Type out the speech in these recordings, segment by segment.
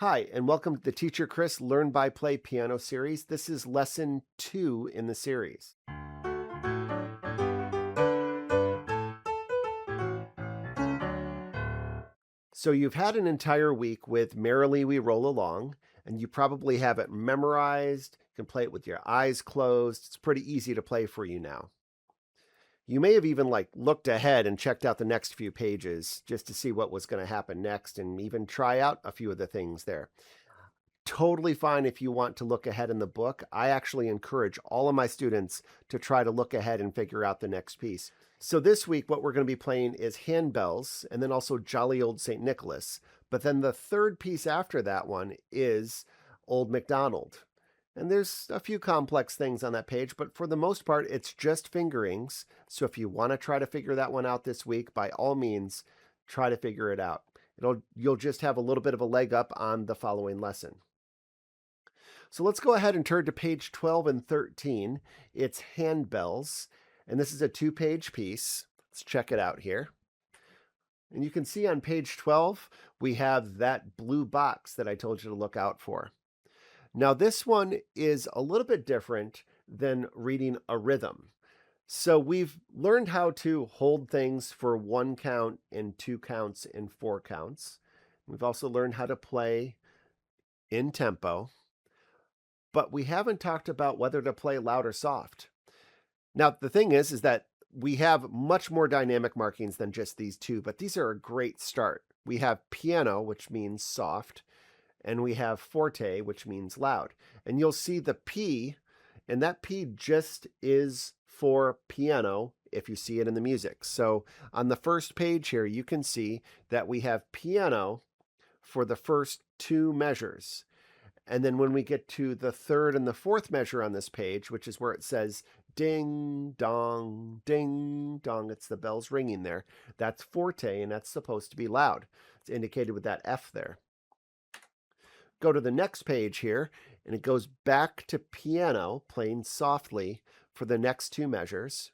Hi, and welcome to the Teacher Chris Learn by Play piano series. This is lesson 2 in the series. So you've had an entire week with Merrily We Roll Along, and you probably have it memorized. You can play it with your eyes closed. It's pretty easy to play for you now. You may have even looked ahead and checked out the next few pages just to see what was going to happen next and even try out a few of the things there. Totally fine if you want to look ahead in the book. I actually encourage all of my students to try to look ahead and figure out the next piece. So this week, what we're going to be playing is Handbells and then also Jolly Old St. Nicholas. But then the third piece after that one is Old MacDonald. And there's a few complex things on that page, but for the most part, it's just fingerings. So if you want to try to figure that one out this week, by all means, try to figure it out. You'll just have a little bit of a leg up on the following lesson. So let's go ahead and turn to page 12 and 13. It's Handbells, and this is a 2-page piece. Let's check it out here. And you can see on page 12, we have that blue box that I told you to look out for. Now this one is a little bit different than reading a rhythm. So we've learned how to hold things for 1 count and 2 counts and 4 counts. We've also learned how to play in tempo, but we haven't talked about whether to play loud or soft. Now, the thing is that we have much more dynamic markings than just these two, but these are a great start. We have piano, which means soft, and we have forte, which means loud. And you'll see the P, and that P just is for piano if you see it in the music. So on the first page here, you can see that we have piano for the first 2 measures. And then when we get to the third and the fourth measure on this page, which is where it says ding, dong, it's the bells ringing there. That's forte, and that's supposed to be loud. It's indicated with that F there. Go to the next page here, and it goes back to piano, playing softly for the next 2 measures.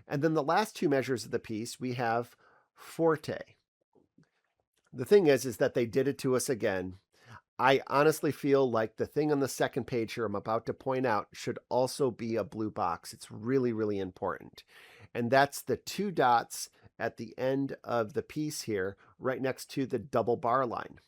And then the last 2 measures of the piece, we have forte. The thing is that they did it to us again. I honestly feel like the thing on the second page here I'm about to point out should also be a blue box. It's really, really important. And that's the 2 dots at the end of the piece here, right next to the double bar line.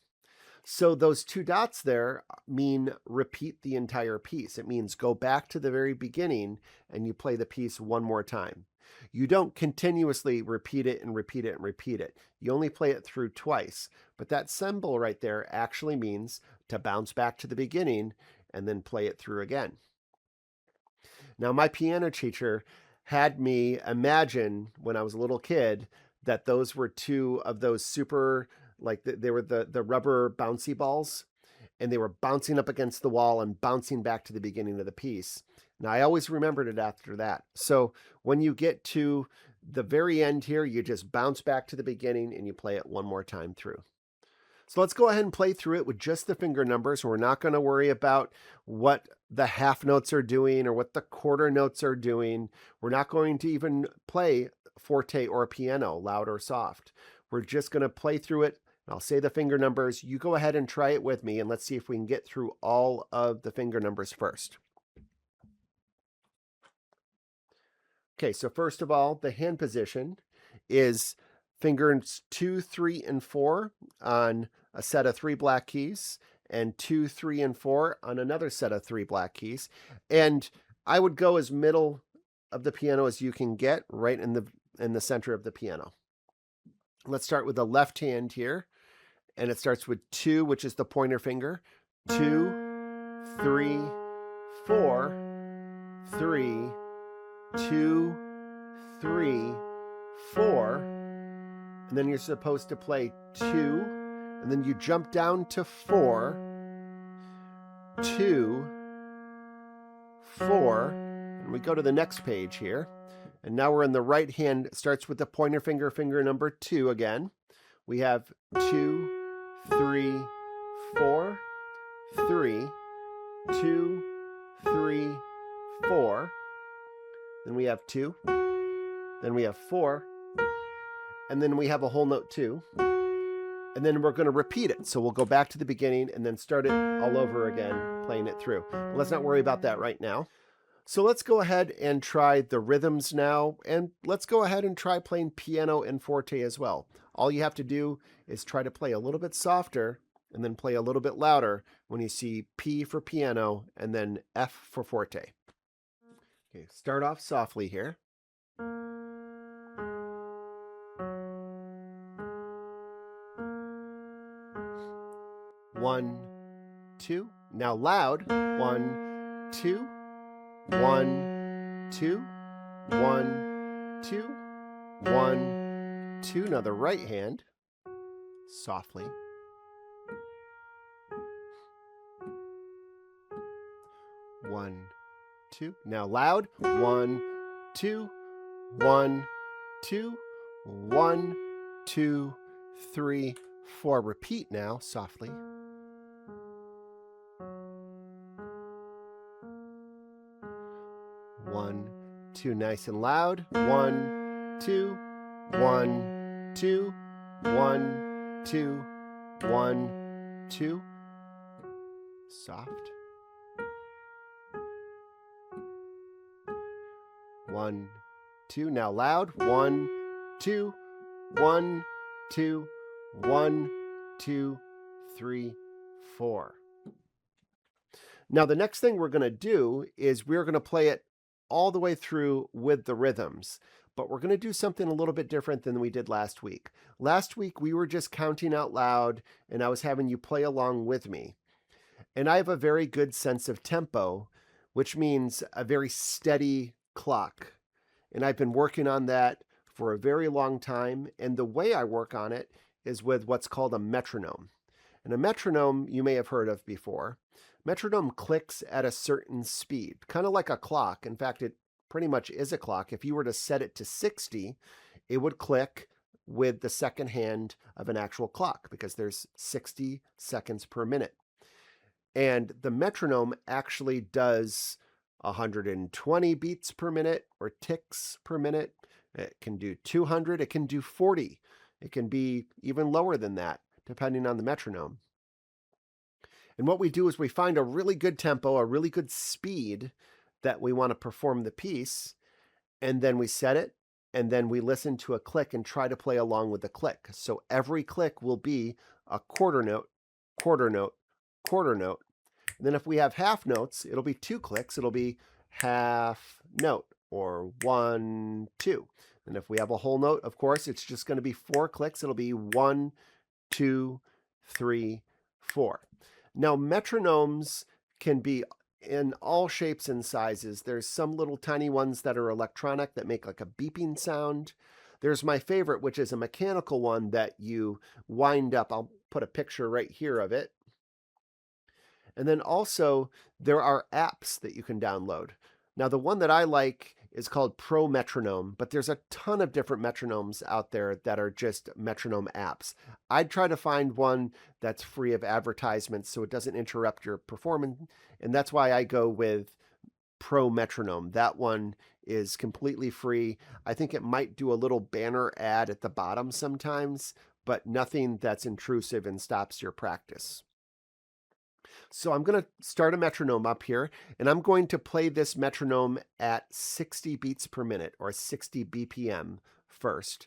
So those 2 dots there mean repeat the entire piece. It means go back to the very beginning and you play the piece one more time. You don't continuously repeat it and repeat it and repeat it. You only play it through twice. But that symbol right there actually means to bounce back to the beginning and then play it through again. Now, my piano teacher had me imagine when I was a little kid that those were 2 of those super, they were the rubber bouncy balls, and they were bouncing up against the wall and bouncing back to the beginning of the piece. Now, I always remembered it after that. So when you get to the very end here, you just bounce back to the beginning and you play it one more time through. So let's go ahead and play through it with just the finger numbers. We're not going to worry about what the half notes are doing or what the quarter notes are doing. We're not going to even play forte or piano, loud or soft. We're just going to play through it. I'll say the finger numbers. You go ahead and try it with me, and let's see if we can get through all of the finger numbers first. Okay, so first of all, the hand position is fingers 2, 3, and 4 on a set of 3 black keys, and 2, 3, and 4 on another set of 3 black keys. And I would go as middle of the piano as you can get, right in the center of the piano. Let's start with the left hand here, and it starts with 2, which is the pointer finger. 2, 3, 4, 3, 2, 3, 4, and then you're supposed to play 2, and then you jump down to 4, 2, 4, and we go to the next page here, and now we're in the right hand. It starts with the pointer finger, finger number 2 again. We have 2, 3, 4, 3, 2, 3, 4. Then we have 2, then we have 4, and then we have a whole note 2, And then we're going to repeat it. So we'll go back to the beginning and then start it all over again, playing it through. Let's not worry about that right now. So let's go ahead and try the rhythms now, and let's go ahead and try playing piano and forte as well. All you have to do is try to play a little bit softer and then play a little bit louder when you see P for piano and then F for forte. Okay, start off softly here. One, two. Now loud. 1, 2. 1, 2. 1, 2. 1, 2. Now the right hand. Softly. 1, 2. Now loud. 1, 2. 1, 2. 1, 2, 3, 4. Repeat now softly. 1, 2. Nice and loud. 1, 2. 1, 2. 1, 2. 1, 2. Soft. 1, 2. Now loud. 1, 2. 1, 2. 1, 2, 3, 4. Now the next thing we're going to do is we're going to play it all the way through with the rhythms, but we're going to do something a little bit different than we did last week. Last week we were just counting out loud and I was having you play along with me. And I have a very good sense of tempo, which means a very steady clock. And I've been working on that for a very long time. And the way I work on it is with what's called a metronome. And a metronome you may have heard of before. Metronome clicks at a certain speed, kind of like a clock. In fact, it pretty much is a clock. If you were to set it to 60, it would click with the second hand of an actual clock because there's 60 seconds per minute. And the metronome actually does 120 beats per minute or ticks per minute. It can do 200, it can do 40. It can be even lower than that, depending on the metronome. And what we do is we find a really good tempo, a really good speed that we want to perform the piece, and then we set it, and then we listen to a click and try to play along with the click. So every click will be a quarter note, quarter note, quarter note. And then if we have half notes, it'll be 2 clicks. It'll be half note or 1, 2. And if we have a whole note, of course, it's just going to be 4 clicks. It'll be 1, 2, 3, 4. Now, metronomes can be in all shapes and sizes. There's some little tiny ones that are electronic that make like a beeping sound. There's my favorite, which is a mechanical one that you wind up. I'll put a picture right here of it. And then also there are apps that you can download. Now, the one that I like is called Pro Metronome, but there's a ton of different metronomes out there that are just metronome apps. I'd try to find one that's free of advertisements so it doesn't interrupt your performance, and that's why I go with Pro Metronome. That one is completely free. I think it might do a little banner ad at the bottom sometimes, but nothing that's intrusive and stops your practice. So I'm going to start a metronome up here, and I'm going to play this metronome at 60 beats per minute or 60 BPM first.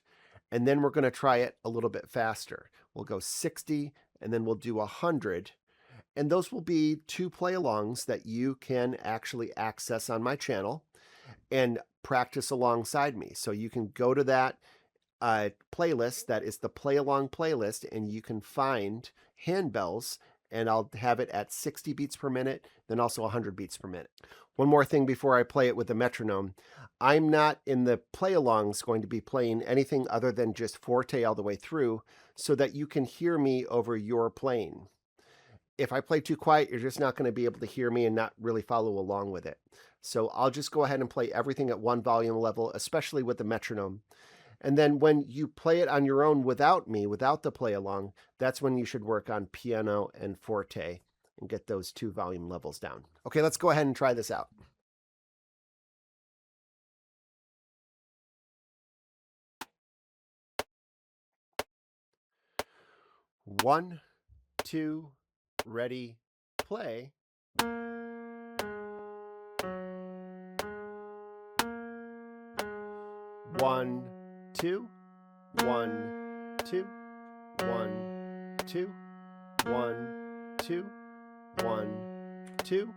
And then we're going to try it a little bit faster. We'll go 60 and then we'll do 100. And those will be 2 play-alongs that you can actually access on my channel and practice alongside me. So you can go to that playlist, that is the play-along playlist, and you can find handbells, and I'll have it at 60 beats per minute, then also 100 beats per minute. One more thing before I play it with the metronome. I'm not in the play-alongs going to be playing anything other than just forte all the way through so that you can hear me over your playing. If I play too quiet, you're just not going to be able to hear me and not really follow along with it. So I'll just go ahead and play everything at one volume level, especially with the metronome. And then when you play it on your own without me, without the play along, that's when you should work on piano and forte and get those 2 volume levels down. Okay, let's go ahead and try this out. 1, 2, ready, play. 1, 2, 1, 2, 1, 2, 1, 2, 1, 2.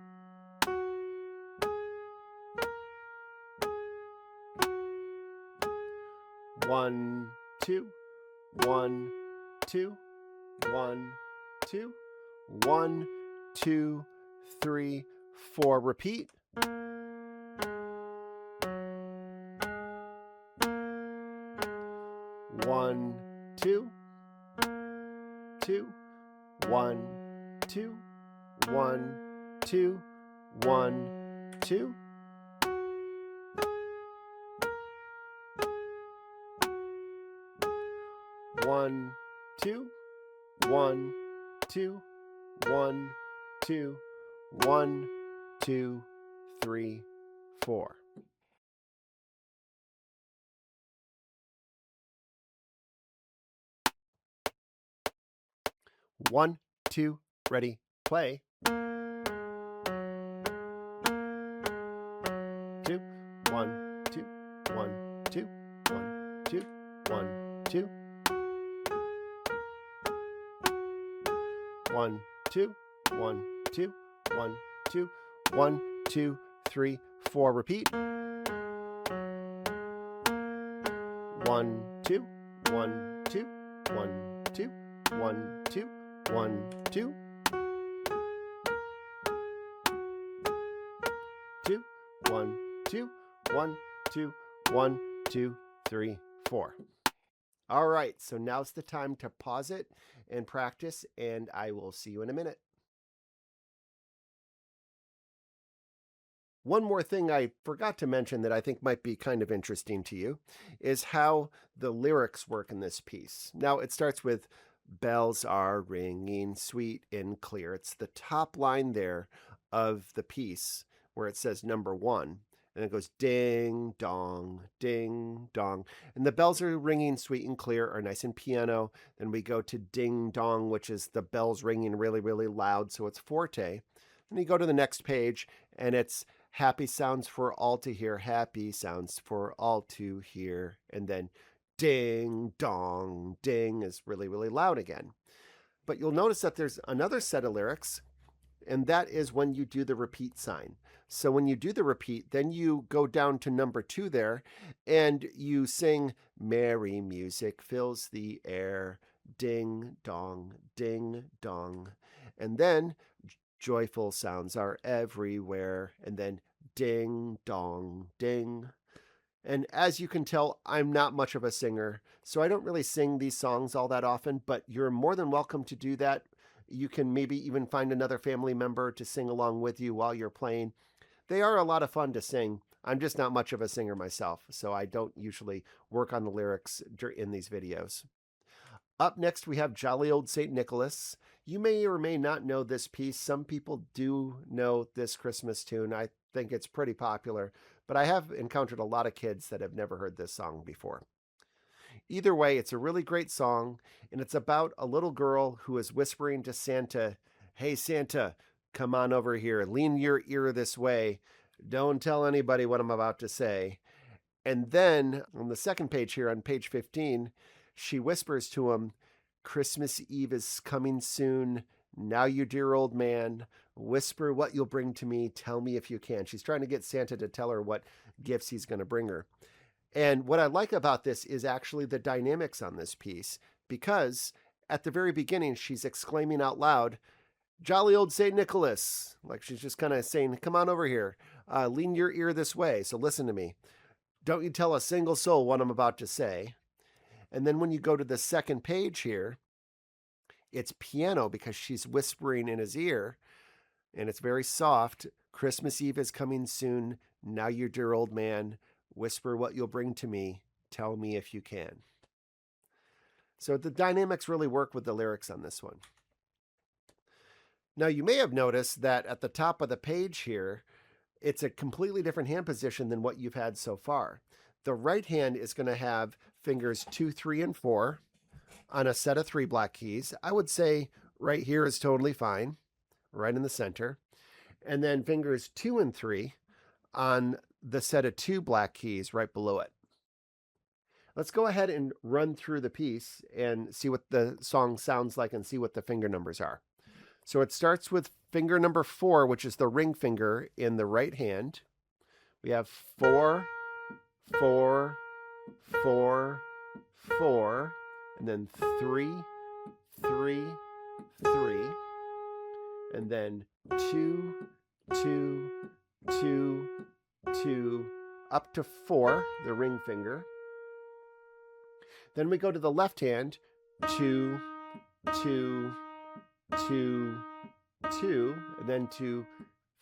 1, 2, 1, 2, 1, 2, 1, 2, 3, 4. Repeat. 1, 2, 2, 1, 2, 1, 2, 1, 2. 1, 2, 1, 2, 1, 2, 1, 2, 3, 4. One, two, ready, play. 2, 1, 2, 1, 2, 1, 2, 1, 2. 1, 2, 1, 2, 1, 2, 1, 2, 3, 4. Repeat. 1, 2, 1, 2, 1, 2, 1, 2, 1, 2. 2, 1, 2, 1, 2, 1, 2, 3, 4. All right, so now's the time to pause it and practice, and I will see you in a minute. One more thing I forgot to mention that I think might be kind of interesting to you is how the lyrics work in this piece. Now, it starts with bells are ringing sweet and clear. It's the top line there of the piece where it says number 1. And it goes ding, dong, ding, dong. And the bells are ringing sweet and clear, are nice and piano. Then we go to ding, dong, which is the bells ringing really, really loud. So it's forte. And you go to the next page and it's happy sounds for all to hear, happy sounds for all to hear. And then ding, dong, ding is really, really loud again. But you'll notice that there's another set of lyrics, and that is when you do the repeat sign. So when you do the repeat, then you go down to number 2 there, and you sing, merry music fills the air, ding, dong, ding, dong. And then joyful sounds are everywhere, and then ding, dong, ding. And as you can tell, I'm not much of a singer, so I don't really sing these songs all that often, but you're more than welcome to do that. You can maybe even find another family member to sing along with you while you're playing. They are a lot of fun to sing. I'm just not much of a singer myself, so I don't usually work on the lyrics in these videos. Up next, we have Jolly Old St. Nicholas. You may or may not know this piece. Some people do know this Christmas tune. I think it's pretty popular, but I have encountered a lot of kids that have never heard this song before. Either way, it's a really great song, and it's about a little girl who is whispering to Santa, hey, Santa, come on over here. Lean your ear this way. Don't tell anybody what I'm about to say. And then on the second page here, on page 15, she whispers to him, Christmas Eve is coming soon. Now, you dear old man, whisper what you'll bring to me. Tell me if you can. She's trying to get Santa to tell her what gifts he's going to bring her. And what I like about this is actually the dynamics on this piece, because at the very beginning, she's exclaiming out loud, jolly old St. Nicholas. Like she's just kind of saying, come on over here. Lean your ear this way. So listen to me. Don't you tell a single soul what I'm about to say. And then when you go to the second page here, it's piano because she's whispering in his ear, and it's very soft. Christmas Eve is coming soon. Now, you dear old man, whisper what you'll bring to me. Tell me if you can. So the dynamics really work with the lyrics on this one. Now, you may have noticed that at the top of the page here, it's a completely different hand position than what you've had so far. The right hand is going to have fingers 2, 3, and 4, On a set of 3 black keys, I would say right here is totally fine, right in the center. And then fingers 2 and 3 on the set of 2 black keys right below it. Let's go ahead and run through the piece and see what the song sounds like and see what the finger numbers are. So it starts with finger number 4, which is the ring finger in the right hand. We have 4, 4, 4, 4, and then 3, 3, 3, and then 2, 2, 2, 2, up to 4, the ring finger. Then we go to the left hand, 2, 2, 2, 2, and then to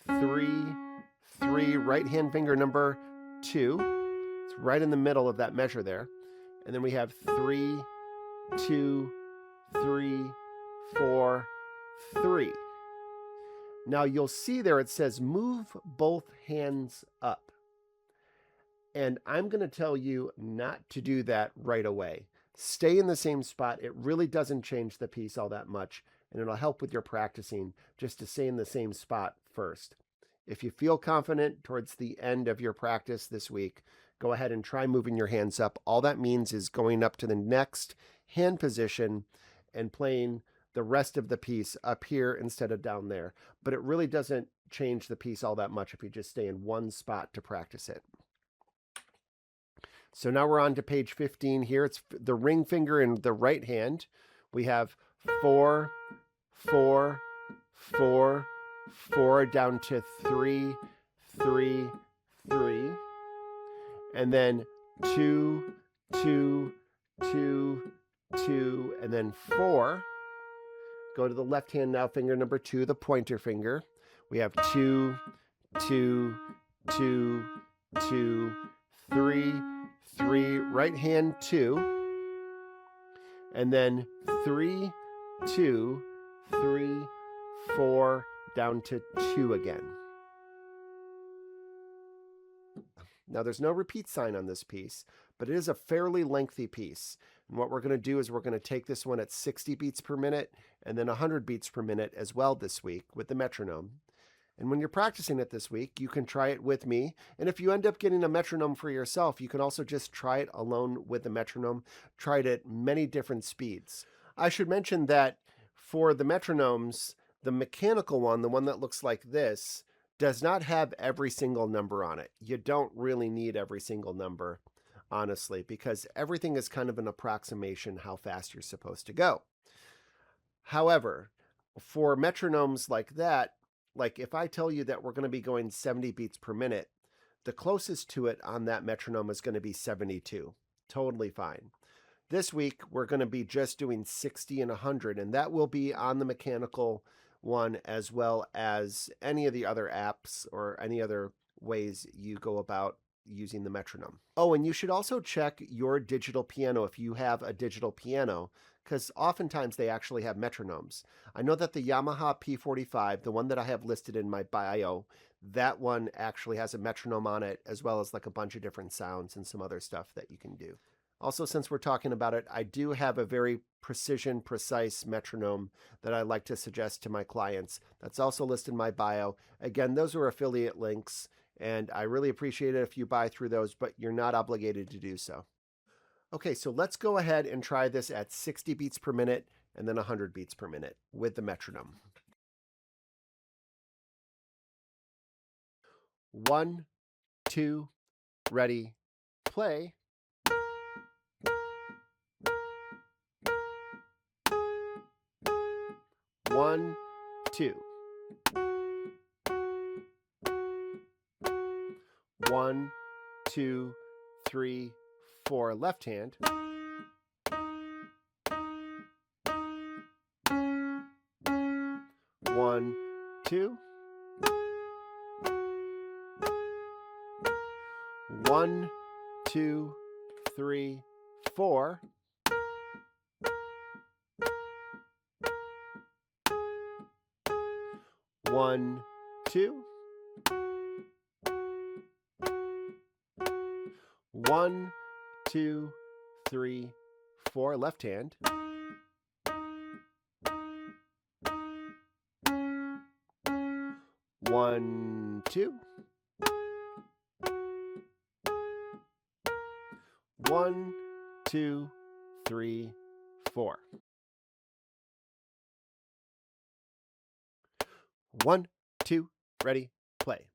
3, 3, right hand finger number 2. It's right in the middle of that measure there. And then we have 3, 2, 3, 4, 3. Now you'll see there it says move both hands up. And I'm going to tell you not to do that right away. Stay in the same spot. It really doesn't change the piece all that much, and it'll help with your practicing just to stay in the same spot first. If you feel confident towards the end of your practice this week, go ahead and try moving your hands up. All that means is going up to the next hand position and playing the rest of the piece up here instead of down there. But it really doesn't change the piece all that much if you just stay in one spot to practice it. So now we're on to page 15 here. It's the ring finger in the right hand. We have 4, 4, 4, 4 down to 3, 3, 3. And then 2, 2, 2, 2, and then 4. Go to the left hand now, finger number 2, the pointer finger. We have 2, 2, 2, 2, 3, 3, right hand 2, and then 3, 2, 3, 4, down to 2 again. Now there's no repeat sign on this piece, but it is a fairly lengthy piece. And what we're going to do is we're going to take this one at 60 beats per minute and then 100 beats per minute as well this week with the metronome. And when you're practicing it this week, you can try it with me. And if you end up getting a metronome for yourself, you can also just try it alone with the metronome. Try it at many different speeds. I should mention that for the metronomes, the mechanical one, the one that looks like this, does not have every single number on it. You don't really need every single number, honestly, because everything is kind of an approximation how fast you're supposed to go. However, for metronomes like that, like if I tell you that we're going to be going 70 beats per minute, the closest to it on that metronome is going to be 72. Totally fine. This week, we're going to be just doing 60 and 100, and that will be on the mechanical one as well as any of the other apps or any other ways you go about using the metronome. Oh, and you should also check your digital piano if you have a digital piano, because oftentimes they actually have metronomes. I know that the Yamaha P45, the one that I have listed in my bio, that one actually has a metronome on it, as well as like a bunch of different sounds and some other stuff that you can do. Also, since we're talking about it, I do have a very precise metronome that I like to suggest to my clients. That's also listed in my bio. Again, those are affiliate links, and I really appreciate it if you buy through those, but you're not obligated to do so. Okay, so let's go ahead and try this at 60 beats per minute and then 100 beats per minute with the metronome. 1, 2, ready, play. 1, 2. 1, 2, 3, 4. Left hand. 1, 2. 1, 2, 3, 4. 1, 2. 1, 2, 3, 4, left hand. 1, 2. 1, 2, 3, 4. 1, 2, ready, play.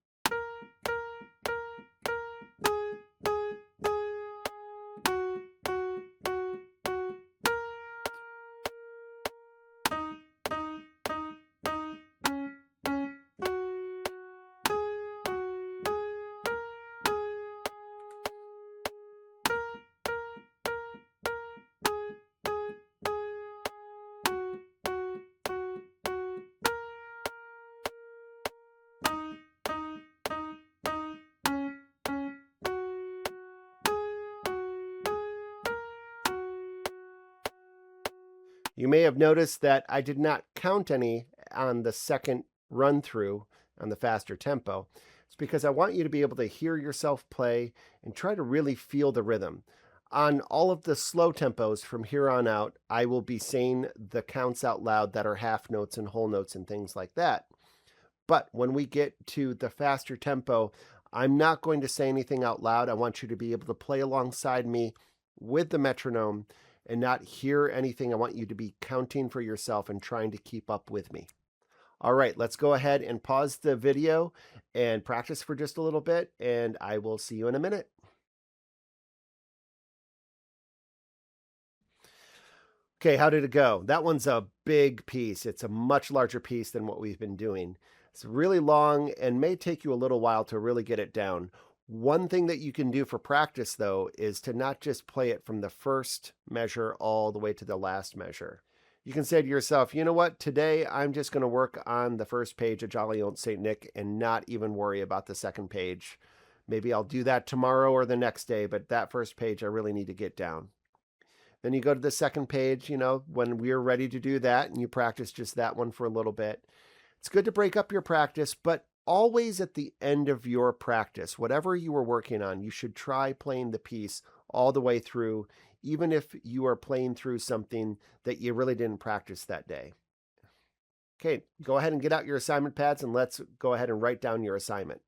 You may have noticed that I did not count any on the second run through on the faster tempo. It's because I want you to be able to hear yourself play and try to really feel the rhythm. On all of the slow tempos from here on out, I will be saying the counts out loud that are half notes and whole notes and things like that. But when we get to the faster tempo, I'm not going to say anything out loud. I want you to be able to play alongside me with the metronome and not hear anything. I want you to be counting for yourself and trying to keep up with me. All right, let's go ahead and pause the video and practice for just a little bit, and I will see you in a minute. Okay, how did it go? That one's a big piece. It's a much larger piece than what we've been doing. It's really long and may take you a little while to really get it down. One thing that you can do for practice, though, is to not just play it from the first measure all the way to the last measure. You can say to yourself, you know what, today I'm just going to work on the first page of Jolly Old St. Nick and not even worry about the second page. Maybe I'll do that tomorrow or the next day, but that first page I really need to get down. Then you go to the second page, when we're ready to do that, and you practice just that one for a little bit. It's good to break up your practice, but always at the end of your practice, whatever you were working on, you should try playing the piece all the way through, even if you are playing through something that you really didn't practice that day. Okay, go ahead and get out your assignment pads and let's go ahead and write down your assignment.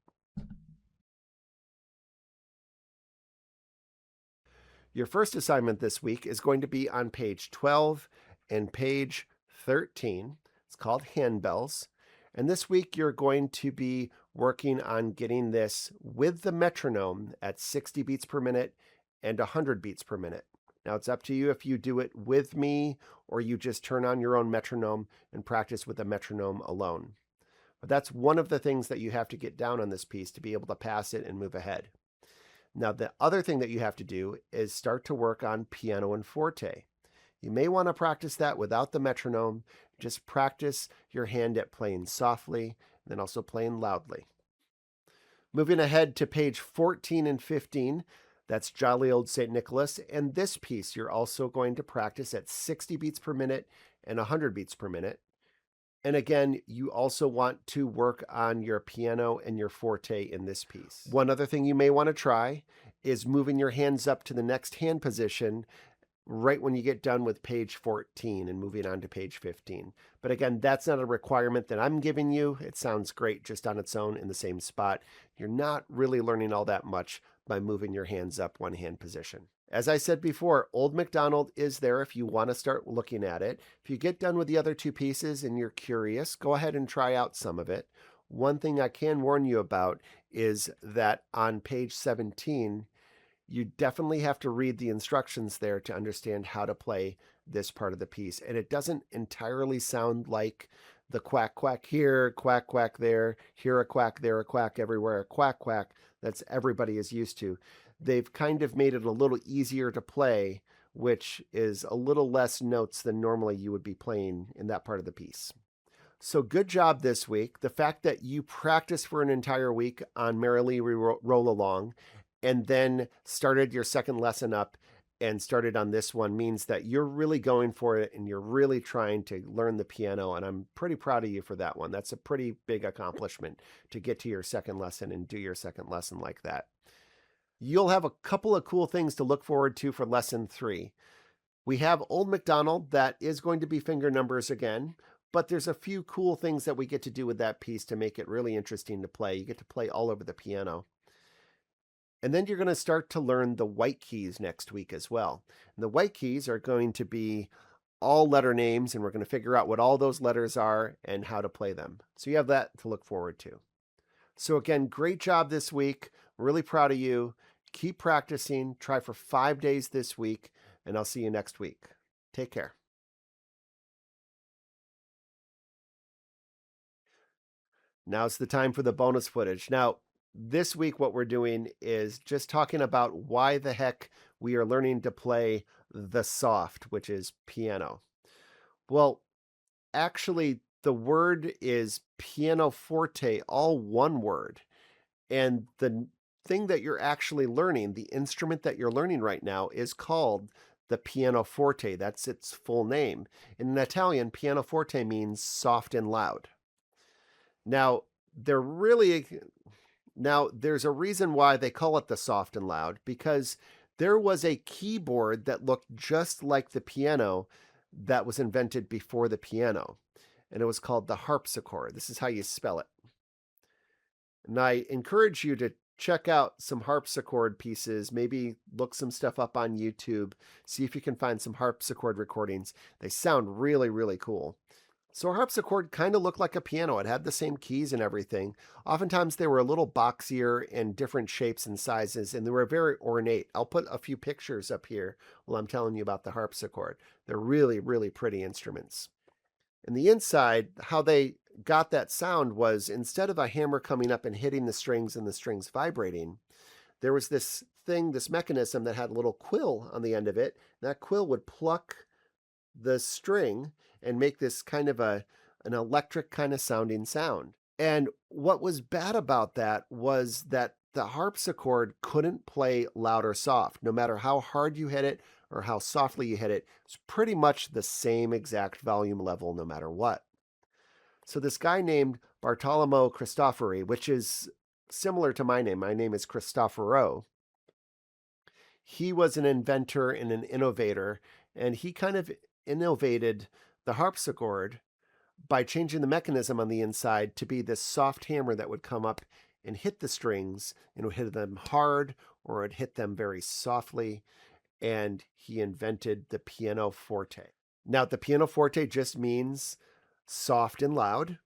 Your first assignment this week is going to be on page 12 and page 13. It's called handbells. And this week you're going to be working on getting this with the metronome at 60 beats per minute and 100 beats per minute. Now it's up to you if you do it with me or you just turn on your own metronome and practice with the metronome alone. But that's one of the things that you have to get down on this piece to be able to pass it and move ahead. Now the other thing that you have to do is start to work on piano and forte. You may want to practice that without the metronome. Just practice your hand at playing softly and then also playing loudly. Moving ahead to page 14 and 15, that's Jolly Old St. Nicholas. And this piece you're also going to practice at 60 beats per minute and 100 beats per minute. And again, you also want to work on your piano and your forte in this piece. One other thing you may want to try is moving your hands up to the next hand position right when you get done with page 14 and moving on to page 15. But again, that's not a requirement that I'm giving you. It sounds great just on its own in the same spot. You're not really learning all that much by moving your hands up one hand position. As I said before, Old MacDonald is there if you want to start looking at it. If you get done with the other two pieces and you're curious, go ahead and try out some of it. One thing I can warn you about is that on page 17, you definitely have to read the instructions there to understand how to play this part of the piece. And it doesn't entirely sound like the quack, quack here, quack, quack there, here a quack, there a quack, everywhere a quack, quack that's everybody is used to. They've kind of made it a little easier to play, which is a little less notes than normally you would be playing in that part of the piece. So good job this week. The fact that you practiced for an entire week on Merrily We Roll Along and then started your second lesson up and started on this one means that you're really going for it and you're really trying to learn the piano. And I'm pretty proud of you for that one. That's a pretty big accomplishment to get to your second lesson and do your second lesson like that. You'll have a couple of cool things to look forward to for lesson 3. We have Old MacDonald that is going to be finger numbers again, but there's a few cool things that we get to do with that piece to make it really interesting to play. You get to play all over the piano. And then you're going to start to learn the white keys next week as well. And the white keys are going to be all letter names, and we're going to figure out what all those letters are and how to play them. So you have that to look forward to. So again, great job this week. Really proud of you. Keep practicing. Try for 5 days this week, and I'll see you next week. Take care. Now's the time for the bonus footage. Now, this week, what we're doing is just talking about why the heck we are learning to play the soft, which is piano. Well, actually, the word is pianoforte, all one word. And the thing that you're actually learning, the instrument that you're learning right now, is called the pianoforte. That's its full name. In Italian, pianoforte means soft and loud. Now, they're really Now, there's a reason why they call it the soft and loud, because there was a keyboard that looked just like the piano that was invented before the piano, and it was called the harpsichord. This is how you spell it. And I encourage you to check out some harpsichord pieces, maybe look some stuff up on YouTube, see if you can find some harpsichord recordings. They sound really, really cool. So a harpsichord kind of looked like a piano. It had the same keys and everything. Oftentimes they were a little boxier in different shapes and sizes, and they were very ornate. I'll put a few pictures up here while I'm telling you about the harpsichord. They're really, really pretty instruments. And the inside, how they got that sound was, instead of a hammer coming up and hitting the strings and the strings vibrating, there was this thing, this mechanism that had a little quill on the end of it. That quill would pluck the string and make this kind of an electric kind of sounding sound. And what was bad about that was that the harpsichord couldn't play loud or soft. No matter how hard you hit it or how softly you hit it, it's pretty much the same exact volume level no matter what. So this guy named Bartolomeo Cristofori, which is similar to my name is Cristoforo. He was an inventor and an innovator, and he kind of innovated the harpsichord by changing the mechanism on the inside to be this soft hammer that would come up and hit the strings, and would hit them hard or it hit them very softly. And he invented the pianoforte. Now, the pianoforte just means soft and loud.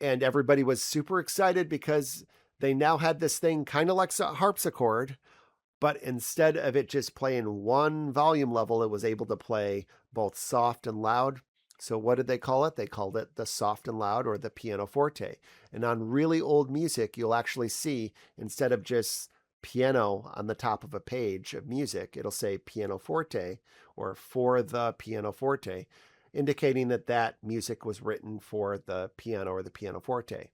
And everybody was super excited because they now had this thing kind of like a harpsichord, but instead of it just playing one volume level, it was able to play both soft and loud. So what did they call it? They called it the soft and loud, or the pianoforte. And on really old music, you'll actually see, instead of just piano on the top of a page of music, it'll say pianoforte or for the pianoforte, indicating that that music was written for the piano or the pianoforte.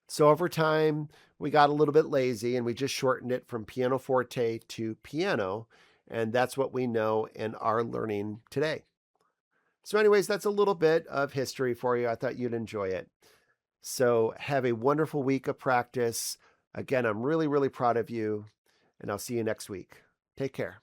So over time, we got a little bit lazy and we just shortened it from pianoforte to piano. And that's what we know and are learning today. So anyways, that's a little bit of history for you. I thought you'd enjoy it. So have a wonderful week of practice. Again, I'm really, really proud of you, and I'll see you next week. Take care.